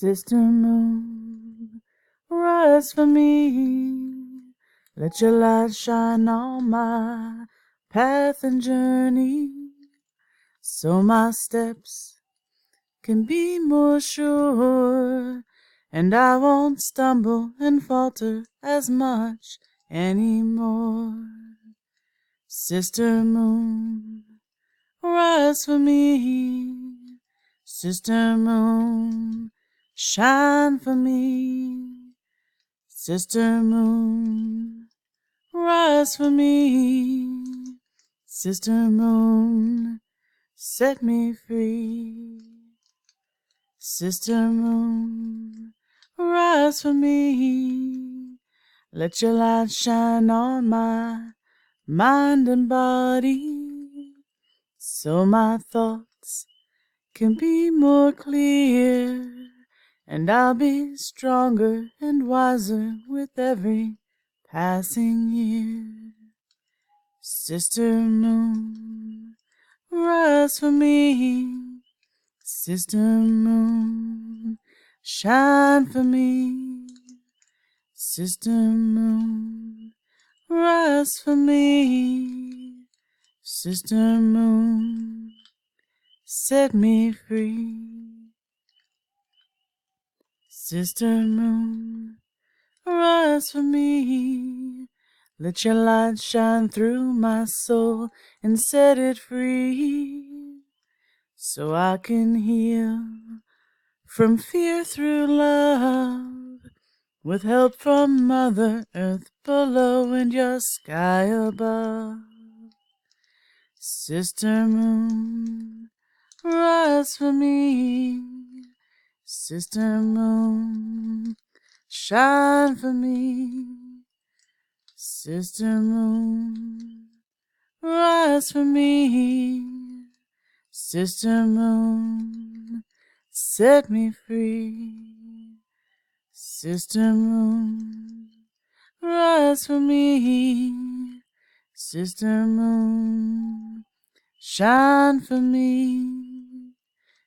Sister moon, rise for me. Let your light shine on my path and journey, so my steps can be more sure, and I won't stumble and falter as much anymore. Sister moon, rise for me. Sister moon, shine for me. Sister moon, rise for me. Sister moon, set me free. Sister moon, rise for me. Let your light shine on my mind and body, so my thoughts can be more clear, and I'll be stronger and wiser with every passing year. Sister moon, rise for me. Sister moon, shine for me. Sister moon, rise for me. Sister moon, set me free. Sister moon, rise for me. Let your light shine through my soul and set it free, so I can heal from fear through love, with help from Mother Earth below and your sky above. Sister moon, rise for me. Sister moon, shine for me. Sister moon, rise for me. Sister moon, set me free. Sister moon, rise for me. Sister moon, shine for me.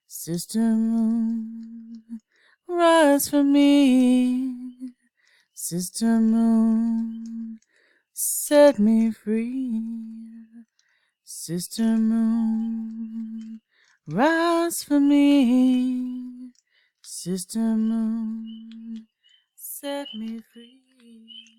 Sister moon, rise for me. Sister moon, set me free. Sister moon, rise for me. Sister moon, set me free.